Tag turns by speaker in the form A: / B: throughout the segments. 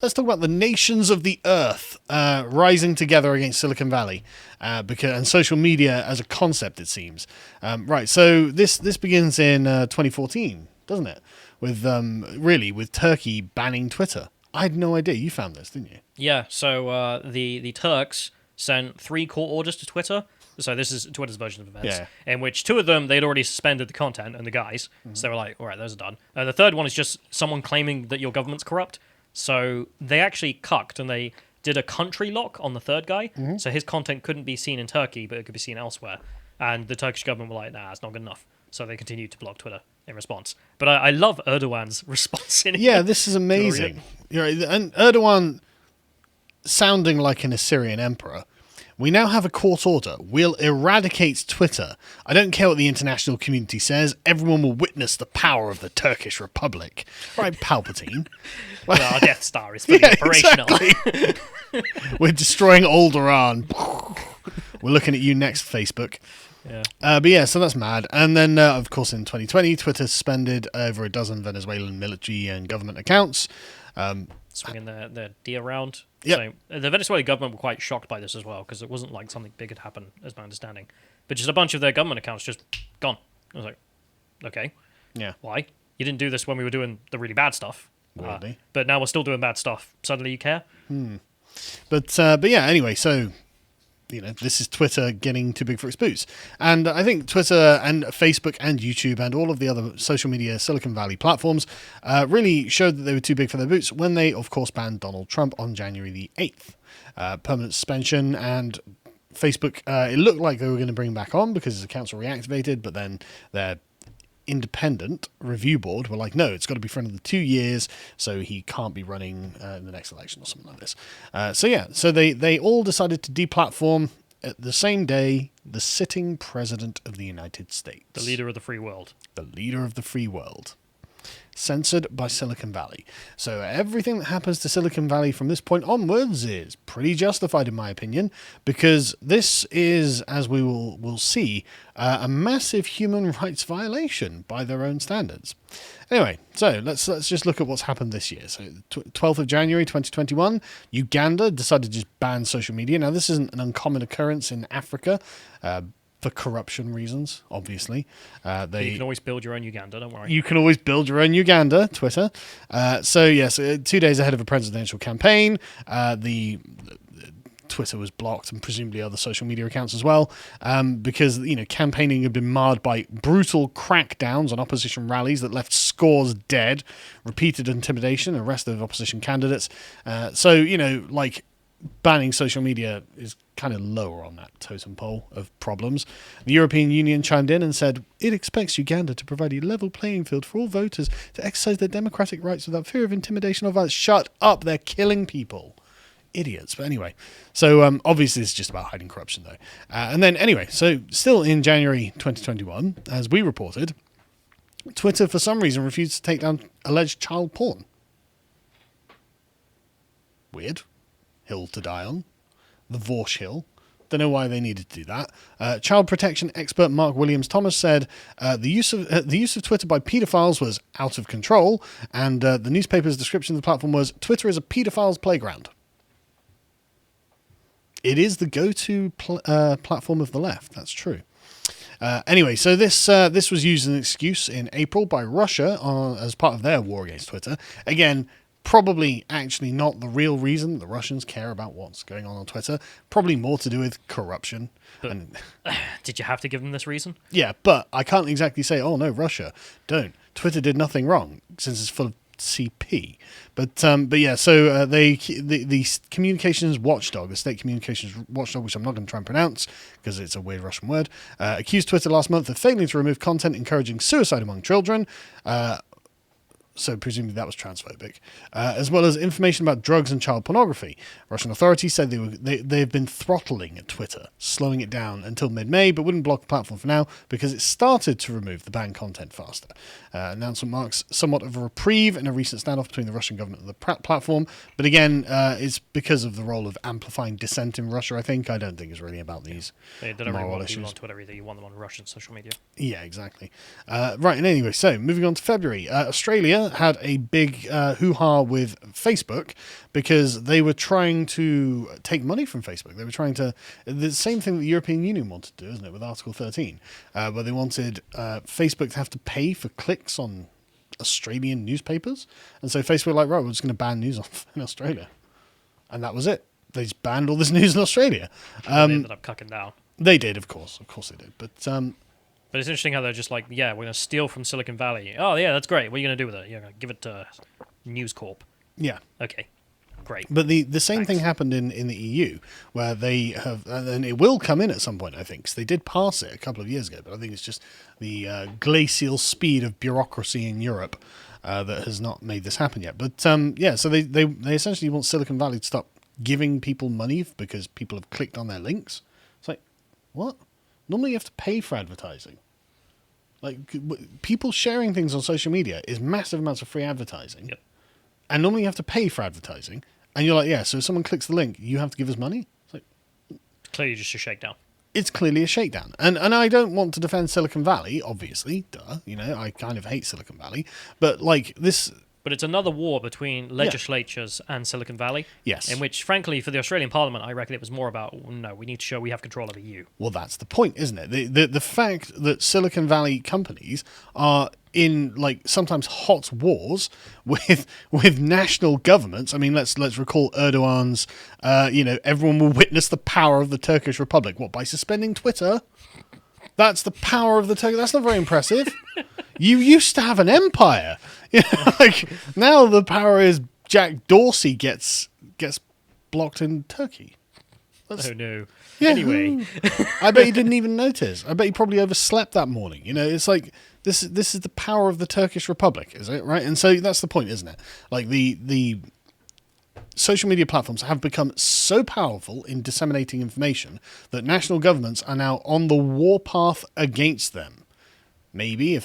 A: let's talk about the nations of the earth rising together against Silicon Valley and social media as a concept, it seems. Right, so this begins in 2014, doesn't it? With Turkey banning Twitter. I had no idea. You found this, didn't you?
B: Yeah, so the Turks sent 3 court orders to Twitter. So this is Twitter's version of events, in which 2 of them, they'd already suspended the content and the guys. Mm-hmm. So they were like, all right, those are done. The third one is just someone claiming that your government's corrupt. So they actually cucked and they did a country lock on the third guy. Mm-hmm. So his content couldn't be seen in Turkey, but it could be seen elsewhere. And the Turkish government were like, nah, it's not good enough. So they continued to block Twitter in response. But I love Erdogan's response in it.
A: Yeah, this is amazing. And Erdogan sounding like an Assyrian emperor. We now have a court order. We'll eradicate Twitter. I don't care what the international community says. Everyone will witness the power of the Turkish Republic. Right, Palpatine.
B: Well, our Death Star is fully operational.
A: Exactly. We're destroying Alderaan. We're looking at you next, Facebook.
B: Yeah.
A: But yeah, so that's mad. And then, of course, in 2020, Twitter suspended over a dozen Venezuelan military and government accounts.
B: Swinging their D around.
A: Yep.
B: So the Venezuelan government were quite shocked by this as well, because it wasn't like something big had happened, as my understanding. But just a bunch of their government accounts just gone. I was like, okay.
A: Yeah.
B: Why? You didn't do this when we were doing the really bad stuff.
A: Weirdly.
B: But now we're still doing bad stuff. Suddenly you care?
A: But yeah, anyway, so... this is Twitter getting too big for its boots. And I think Twitter and Facebook and YouTube and all of the other social media Silicon Valley platforms really showed that they were too big for their boots when they, of course, banned Donald Trump on January the 8th. Permanent suspension, and Facebook, it looked like they were going to bring him back on because his accounts were reactivated, but then their independent review board were like, no, it's got to be for another 2 years, so he can't be running in the next election or something like this. So they all decided to deplatform at the same day the sitting president of the United States.
B: The leader of the free world.
A: The leader of the free world. Censored by Silicon Valley. So everything that happens to Silicon Valley from this point onwards is pretty justified, in my opinion, because this is, as we will see, a massive human rights violation by their own standards. Anyway, so let's just look at what's happened this year. So 12th of January 2021, Uganda decided to just ban social media. Now, this isn't an uncommon occurrence in Africa, for corruption reasons, obviously.
B: You can always build your own Uganda, don't worry.
A: You can always build your own Uganda, Twitter. So, yes, 2 days ahead of a presidential campaign, the Twitter was blocked, and presumably other social media accounts as well, because campaigning had been marred by brutal crackdowns on opposition rallies that left scores dead, repeated intimidation, arrest of opposition candidates. Banning social media is kind of lower on that totem pole of problems. The European Union chimed in and said it expects Uganda to provide a level playing field for all voters to exercise their democratic rights without fear of intimidation or violence. Shut up, they're killing people. Idiots. But anyway, so obviously it's just about hiding corruption, though. And then anyway, so still in January 2021, as we reported, Twitter for some reason refused to take down alleged child porn. Weird. Hill to die on. The Vorsh Hill. Don't know why they needed to do that. Child protection expert Mark Williams-Thomas said the use of Twitter by paedophiles was out of control, and the newspaper's description of the platform was, Twitter is a paedophile's playground. It is the go-to platform of the left. That's true. Anyway, so this was used as an excuse in April by Russia as part of their war against Twitter. Again, probably actually not the real reason the Russians care about what's going on Twitter. Probably more to do with corruption.
B: But, did you have to give them this reason?
A: Yeah, but I can't exactly say, oh no, Russia, don't. Twitter did nothing wrong, since it's full of CP. But yeah, so the communications watchdog, the state communications watchdog, which I'm not going to try and pronounce because it's a weird Russian word, accused Twitter last month of failing to remove content encouraging suicide among children. So presumably that was transphobic, as well as information about drugs and child pornography. Russian authorities said they've been throttling Twitter, slowing it down until mid-May, but wouldn't block the platform for now because it started to remove the banned content faster. Announcement marks somewhat of a reprieve in a recent standoff between the Russian government and the platform, but again, it's because of the role of amplifying dissent in Russia, I think. I don't think it's really about these
B: They don't really
A: moral
B: want
A: issues.
B: people on Twitter either. You want them on Russian social media.
A: Yeah, exactly. Right, and anyway, so moving on to February. Australia India had a big hoo-ha with Facebook because they were trying to take money from Facebook. They were trying to... The same thing that the European Union wanted to do, isn't it, with Article 13, where they wanted Facebook to have to pay for clicks on Australian newspapers. And so Facebook were like, right, we're just going to ban news in Australia. And that was it. They just banned all this news in Australia.
B: They ended up cucking down.
A: They did, of course. Of course they did. But it's
B: interesting how they're just like, yeah, we're going to steal from Silicon Valley. Oh, yeah, that's great. What are you going to do with it? You're going to give it to News Corp.
A: Yeah.
B: Okay, great.
A: But the same thing happened in the EU, where they have, and it will come in at some point, I think, because they did pass it a couple of years ago, but I think it's just the glacial speed of bureaucracy in Europe that has not made this happen yet. But yeah, so they essentially want Silicon Valley to stop giving people money because people have clicked on their links. It's like, what? Normally you have to pay for advertising. Like, people sharing things on social media is massive amounts of free advertising.
B: Yep.
A: And normally you have to pay for advertising. And you're like, yeah, so if someone clicks the link, you have to give us money? It's like,
B: clearly just a shakedown.
A: It's clearly a shakedown. And I don't want to defend Silicon Valley, obviously. Duh. You know, I kind of hate Silicon Valley. But, like, this...
B: But it's another war between legislatures and Silicon Valley.
A: Yes.
B: In which, frankly, for the Australian Parliament, I reckon it was more about, no, we need to show we have control over you.
A: Well, that's the point, isn't it? The fact that Silicon Valley companies are in, like, sometimes hot wars with national governments. I mean, let's recall Erdogan's, everyone will witness the power of the Turkish Republic. What, by suspending Twitter? That's the power of the Turkish... That's not very impressive. You used to have an empire. Like, now the power is Jack Dorsey gets blocked in Turkey.
B: Oh no.
A: Yeah,
B: Anyway.
A: I bet he didn't even notice. I bet he probably overslept that morning. You know, it's like this is the power of the Turkish Republic, is it? Right? And so that's the point, isn't it? Like the social media platforms have become so powerful in disseminating information that national governments are now on the warpath against them. Maybe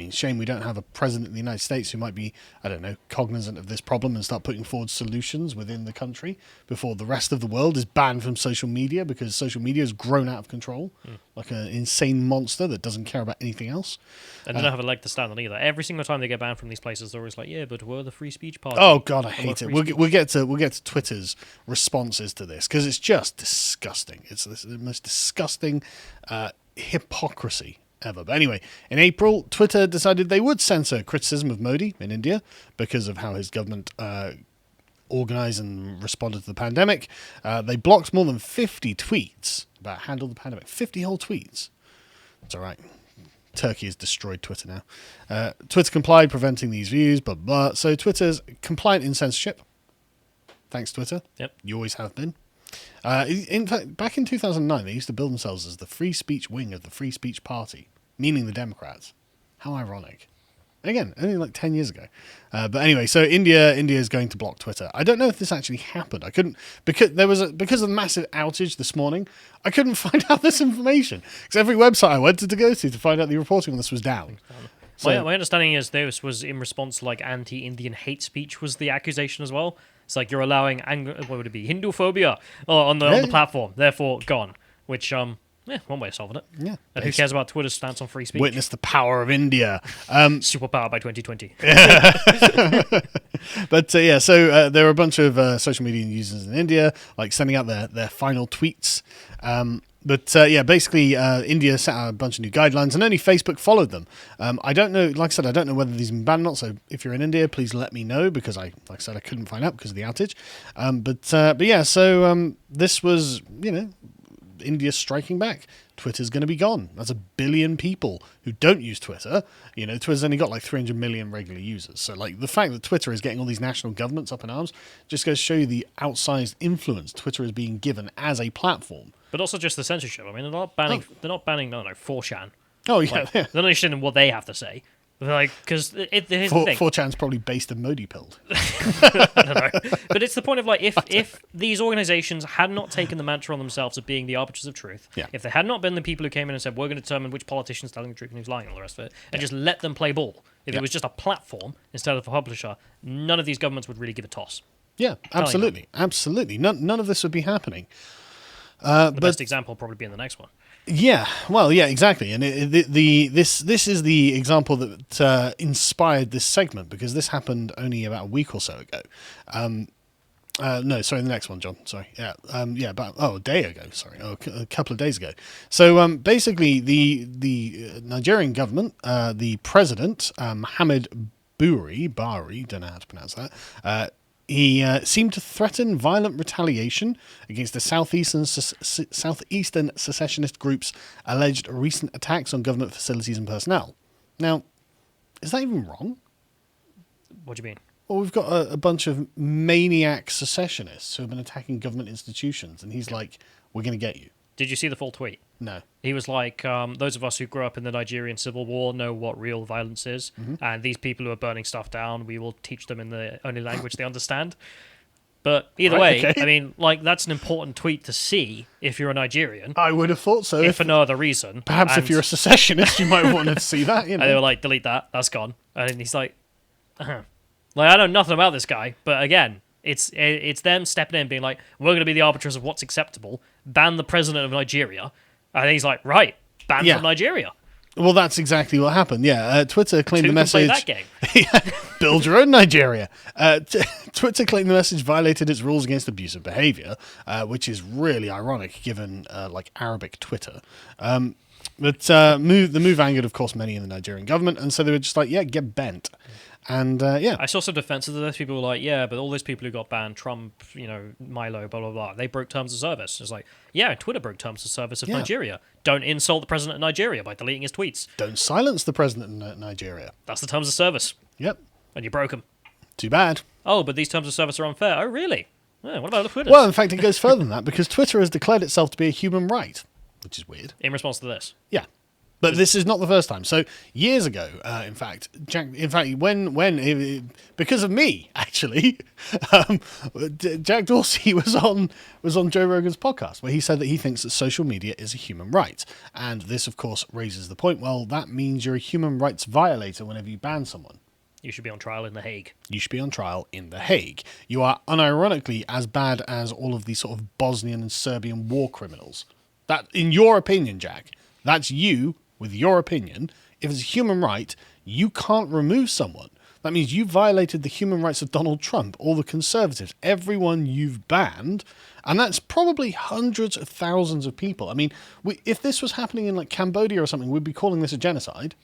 A: shame we don't have a president in the United States who might be, I don't know, cognizant of this problem and start putting forward solutions within the country before the rest of the world is banned from social media because social media has grown out of control, like an insane monster that doesn't care about anything else.
B: And they don't have a leg to stand on either. Every single time they get banned from these places, they're always like, yeah, but we're the free speech party.
A: Oh God, I hate it. We'll get to Twitter's responses to this because it's just disgusting. It's the most disgusting hypocrisy ever. But anyway, in April, Twitter decided they would censor criticism of Modi in India because of how his government organised and responded to the pandemic. They blocked more than 50 tweets about handle the pandemic. 50 whole tweets. It's all right. Turkey has destroyed Twitter now. Twitter complied, preventing these views, blah, blah, blah. So Twitter's compliant in censorship. Thanks, Twitter.
B: Yep.
A: You always have been. In fact, back in 2009, they used to bill themselves as the free speech wing of the Free Speech Party, meaning the Democrats. How ironic. Again, only like 10 years ago. But anyway, so India is going to block Twitter. I don't know if this actually happened. I couldn't, because of the massive outage this morning, I couldn't find out this information. Because every website I went to go to find out the reporting on this was down. So,
B: my understanding is this was in response to like anti-Indian hate speech was the accusation as well. It's like you're allowing what would it be, Hindu-phobia on the platform, therefore gone. Which one way of solving it.
A: Yeah.
B: And who cares about Twitter's stance on free speech?
A: Witness the power of India.
B: Superpower by 2020.
A: But so there are a bunch of social media users in India, like sending out their final tweets. Basically, India set out a bunch of new guidelines, and only Facebook followed them. I don't know, like I said, I don't know whether these have been banned or not, so if you're in India, please let me know, because I couldn't find out because of the outage. This was, India striking back. Twitter's going to be gone. That's 1 billion people who don't use Twitter. Twitter's only got like 300 million regular users. So like the fact that Twitter is getting all these national governments up in arms just goes to show you the outsized influence Twitter is being given as a platform.
B: But also just the censorship. I mean, they're not banning 4chan.
A: Oh yeah,
B: they're not interested in what they have to say. Like, because here's the thing.
A: 4chan's probably based in Modi pilled.
B: I don't know. But it's the point of like, if these organizations had not taken the mantra on themselves of being the arbiters of truth, if they had not been the people who came in and said, we're going to determine which politician's telling the truth and who's lying and all the rest of it, and just let them play ball, if it was just a platform instead of a publisher, none of these governments would really give a toss.
A: Yeah, absolutely. Absolutely. None of this would be happening.
B: The best example will probably be in the next one.
A: Yeah, well, yeah, exactly, and this is the example that inspired this segment, because this happened only about a week or so ago. No, sorry, the next one, John. Sorry, about a day ago. Sorry, a couple of days ago. So basically, the Nigerian government, the president Mohammed Bari, don't know how to pronounce that. He seemed to threaten violent retaliation against the southeastern secessionist group's alleged recent attacks on government facilities and personnel. Now, is that even wrong?
B: What do you mean?
A: Well, we've got a bunch of maniac secessionists who have been attacking government institutions, and he's like, we're going to get you.
B: Did you see the full tweet?
A: No.
B: He was like, those of us who grew up in the Nigerian Civil War know what real violence is, and these people who are burning stuff down, we will teach them in the only language they understand. But either way, okay. I mean, like, that's an important tweet to see if you're a Nigerian.
A: I would have thought so.
B: If for no other reason.
A: Perhaps if you're a secessionist, you might want to see that. You know?
B: And they were like, delete that, that's gone. And he's like, Like, I know nothing about this guy, but again, it's them stepping in being like, we're going to be the arbiters of what's acceptable, ban the president of Nigeria. And he's like, right, ban from Nigeria.
A: Well, that's exactly what happened. Yeah, Twitter claimed the message.
B: Play that game.
A: Build your own Nigeria. Twitter claimed the message violated its rules against abusive behavior, which is really ironic given like Arabic Twitter. But the move angered, of course, many in the Nigerian government, and so they were just like, yeah, get bent. And
B: I saw some defenses of this. People were like, yeah, but all those people who got banned, Trump, Milo, blah, blah, blah, they broke terms of service. It's like, yeah, Twitter broke terms of service of Nigeria. Don't insult the president of Nigeria by deleting his tweets.
A: Don't silence the president of Nigeria.
B: That's the terms of service.
A: Yep.
B: And you broke them.
A: Too bad.
B: Oh, but these terms of service are unfair. Oh, really? Yeah, what about the Twitter?
A: Well, in fact, it goes further than that, because Twitter has declared itself to be a human right, which is weird.
B: In response to this?
A: Yeah. But this is not the first time. So years ago, in fact, when because of me, actually, Jack Dorsey was on Joe Rogan's podcast, where he said that he thinks that social media is a human right, and this, of course, raises the point. Well, that means you're a human rights violator whenever you ban someone.
B: You should be on trial in The Hague.
A: You should be on trial in The Hague. You are unironically as bad as all of these sort of Bosnian and Serbian war criminals. That, in your opinion, Jack, that's you. With your opinion, if it's a human right, you can't remove someone. That means you violated the human rights of Donald Trump, all the conservatives, everyone you've banned, and that's probably hundreds of thousands of people. I mean, if this was happening in like Cambodia or something, we'd be calling this a genocide.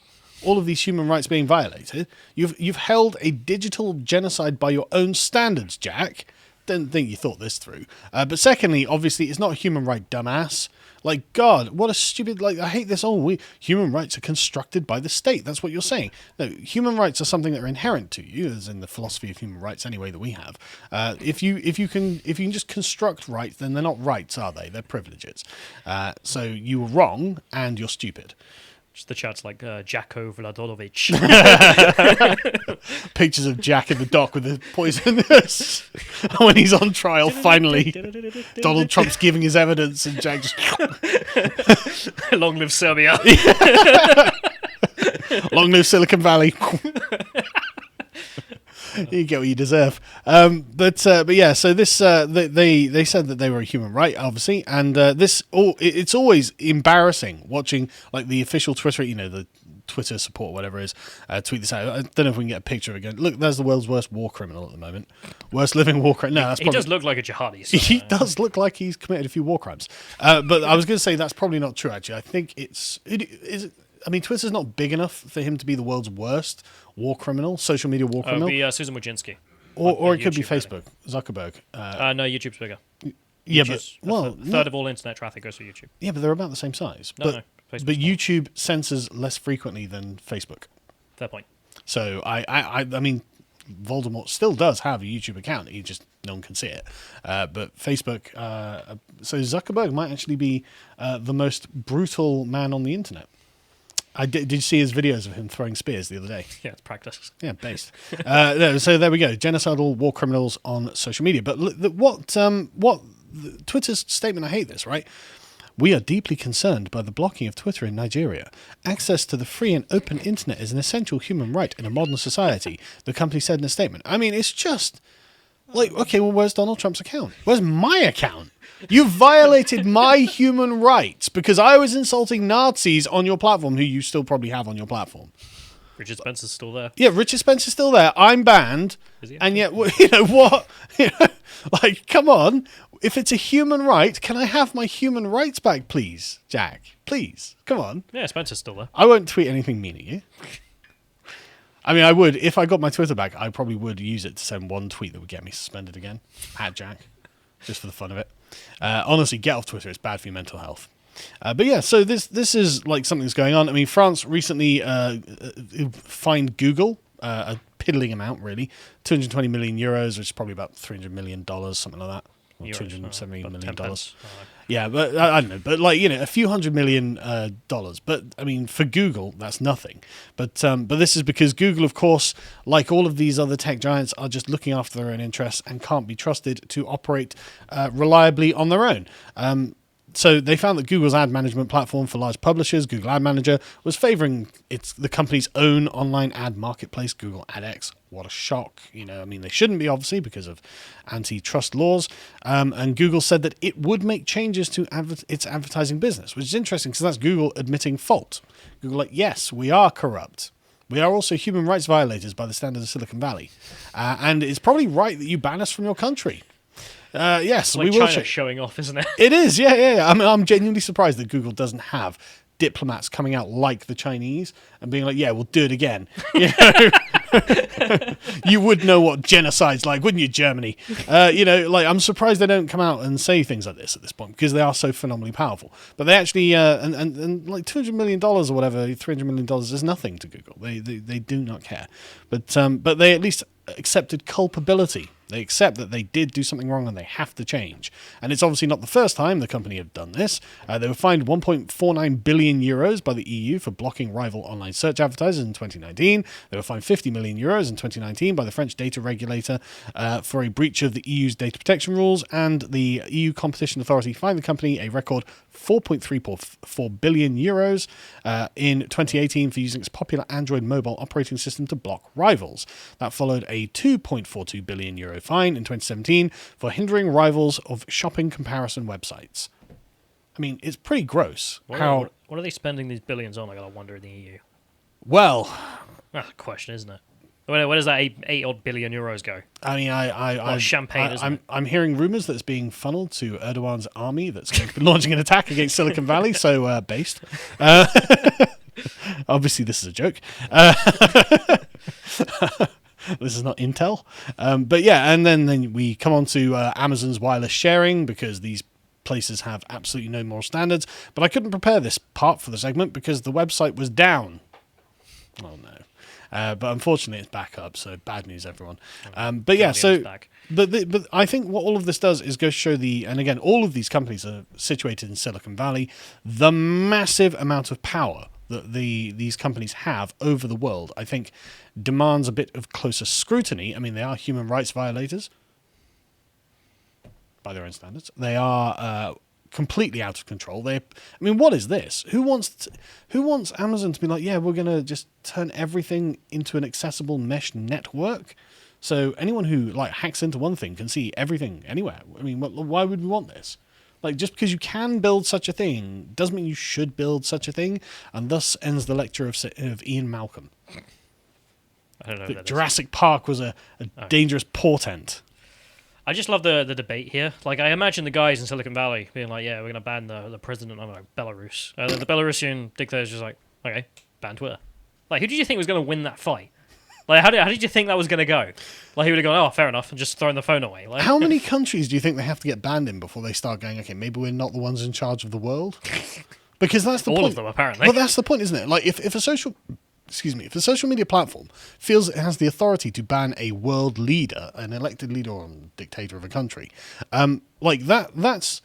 A: All of these human rights being violated. You've held a digital genocide by your own standards, Jack. Didn't think you thought this through. But secondly, obviously, it's not a human right, dumbass. Like, God, what a stupid, I hate this. Human rights are constructed by the state. That's what you're saying. No, human rights are something that are inherent to you, as in the philosophy of human rights anyway that we have. If you can just construct rights, then they're not rights, are they? They're privileges. So you were wrong, and you're stupid.
B: Just the chat's like Jacko Vladovic.
A: Pictures of Jack in the dock with the poisonous. When he's on trial, finally, Donald Trump's giving his evidence, and Jack just.
B: Long live Serbia.
A: Long live Silicon Valley. You get what you deserve. But yeah, so this they said that they were a human right, obviously, and it's always embarrassing watching like the official Twitter, the Twitter support, whatever it is, tweet this out. I don't know if we can get a picture of it again. Look, there's the world's worst war criminal at the moment. Worst living war criminal. No, that's probably,
B: he does look like a jihadi. So,
A: he does look like he's committed a few war crimes. But I was going to say that's probably not true, actually. I think Twitter's not big enough for him to be the world's worst war criminal, social media war criminal.
B: It would be Susan Wojcicki.
A: Or it could be Facebook, Zuckerberg.
B: No, YouTube's bigger.
A: Yeah,
B: YouTube's third of all internet traffic goes through YouTube.
A: Yeah, but they're about the same size.
B: No.
A: But YouTube censors less frequently than Facebook.
B: Fair point.
A: So I mean, Voldemort still does have a YouTube account. No one can see it. But Facebook. So Zuckerberg might actually be the most brutal man on the internet. Did you see his videos of him throwing spears the other day?
B: Yeah, it's practice.
A: Yeah, based. So there we go. Genocidal war criminals on social media. But what Twitter's statement, I hate this, right? We are deeply concerned by the blocking of Twitter in Nigeria. Access to the free and open internet is an essential human right in a modern society, the company said in a statement. I mean, it's just like, okay, well, where's Donald Trump's account? Where's my account? You violated my human rights because I was insulting Nazis on your platform, who you still probably have on your platform.
B: Richard Spencer's still there.
A: Yeah, Richard Spencer's still there. I'm banned.
B: Is he?
A: And yet, you know what? Like, come on. If it's a human right, can I have my human rights back, please, Jack? Please. Come on.
B: Yeah, Spencer's still there.
A: I won't tweet anything mean at you. I mean, I would. If I got my Twitter back, I probably would use it to send one tweet that would get me suspended again. At Jack. Just for the fun of it. Honestly, get off Twitter. It's bad for your mental health. But yeah, so this is like something that's going on. I mean, France recently fined Google a piddling amount, really, 220 million euros, which is probably about $300 million, something like that. Or $270 million. Yeah, but I don't know. But like, you know, a few $100 million. But I mean, for Google, that's nothing. But this is because Google, of course, like all of these other tech giants, are just looking after their own interests and can't be trusted to operate reliably on their own. So they found that Google's ad management platform for large publishers, Google Ad Manager, was favoring the company's own online ad marketplace, Google AdX. What a shock. You know, I mean, they shouldn't be, obviously, because of antitrust laws. And Google said that it would make changes to its advertising business, which is interesting because that's Google admitting fault. Google like, yes, we are corrupt. We are also human rights violators by the standards of Silicon Valley. And it's probably right that you ban us from your country. Yes,
B: like
A: we will.
B: China showing off, isn't it?
A: It is, yeah. I mean, I'm genuinely surprised that Google doesn't have diplomats coming out like the Chinese and being like, "Yeah, we'll do it again." You know? You would know what genocide's like, wouldn't you, Germany? You know, like I'm surprised they don't come out and say things like this at this point because they are so phenomenally powerful. But they actually, and like $200 million or whatever, $300 million is nothing to Google. They do not care. But they at least accepted culpability. They accept that they did do something wrong and they have to change. And it's obviously not the first time the company have done this. They were fined 1.49 billion euros by the EU for blocking rival online search advertisers in 2019. They were fined 50 million euros in 2019 by the French data regulator for a breach of the EU's data protection rules. And the EU Competition Authority fined the company a record 4.34 billion euros in 2018 for using its popular Android mobile operating system to block rivals. That followed a 2.42 billion euro fine in 2017 for hindering rivals of shopping comparison websites. I mean, it's pretty gross.
B: What are they spending these billions on? I gotta wonder in the EU.
A: Well,
B: that's a question, isn't it? Where does that eight odd billion euros go?
A: I mean,
B: champagne.
A: I'm hearing rumours that it's being funneled to Erdogan's army that's going to be launching an attack against Silicon Valley. So based. Obviously, this is a joke. This is not Intel. But yeah, and then we come on to Amazon's wireless sharing because these places have absolutely no moral standards. But I couldn't prepare this part for the segment because the website was down. Oh no. But unfortunately, it's back up, so bad news, everyone. But yeah, so but I think what all of this does is go show and again, all of these companies are situated in Silicon Valley, the massive amount of power that these companies have over the world, I think, demands a bit of closer scrutiny. I mean, they are human rights violators by their own standards. They are completely out of control. I mean, what is this? Who wants Amazon to be like, yeah, we're going to just turn everything into an accessible mesh network? So anyone who like hacks into one thing can see everything anywhere. I mean, why would we want this? Like, just because you can build such a thing doesn't mean you should build such a thing. And thus ends the lecture of Ian Malcolm.
B: I don't know.
A: That Jurassic Park was a dangerous portent.
B: I just love the debate here. Like, I imagine the guys in Silicon Valley being like, yeah, we're going to ban the president of Belarus. The Belarusian dictator's just like, okay, ban Twitter. Like, who did you think was going to win that fight? Like, how did you think that was going to go? Like, he would have gone, oh, fair enough, and just thrown the phone away. Like,
A: how many countries do you think they have to get banned in before they start going, okay, maybe we're not the ones in charge of the world? Because that's the point.
B: All of them, apparently.
A: Well, that's the point, isn't it? Like, if a social media platform feels it has the authority to ban a world leader, an elected leader or dictator of a country, like that's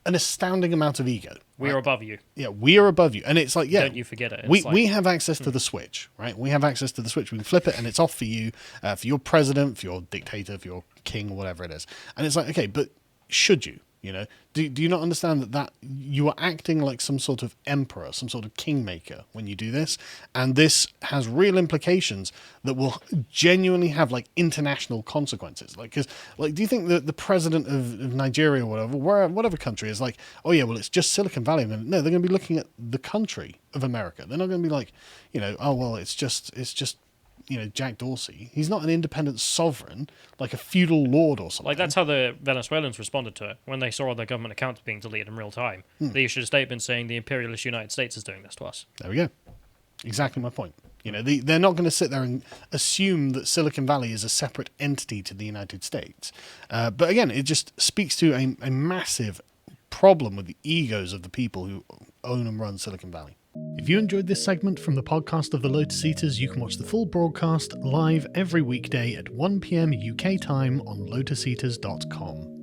A: an astounding amount of ego.
B: We are above you.
A: Yeah, we are above you. And it's like, yeah.
B: Don't you forget it.
A: We have access to the Switch, right? We have access to the Switch. We can flip it and it's off for you, for your president, for your dictator, for your king, whatever it is. And it's like, okay, but should you? You know, do you not understand that you are acting like some sort of emperor, some sort of kingmaker when you do this? And this has real implications that will genuinely have like international consequences. Like, because like, do you think that the president of Nigeria or whatever country is like, oh yeah, well it's just Silicon Valley? No, they're going to be looking at the country of America. They're not going to be like, you know, oh well, it's just you know, Jack Dorsey. He's not an independent sovereign, like a feudal lord or something.
B: Like, that's how the Venezuelans responded to it. When they saw all their government accounts being deleted in real time, they issued a statement saying the imperialist United States is doing this to us.
A: There we go. Exactly my point. You know, they're not going to sit there and assume that Silicon Valley is a separate entity to the United States. But again, it just speaks to a massive problem with the egos of the people who own and run Silicon Valley. If you enjoyed this segment from the podcast of the Lotus Eaters, you can watch the full broadcast live every weekday at 1 p.m. UK time on lotuseaters.com.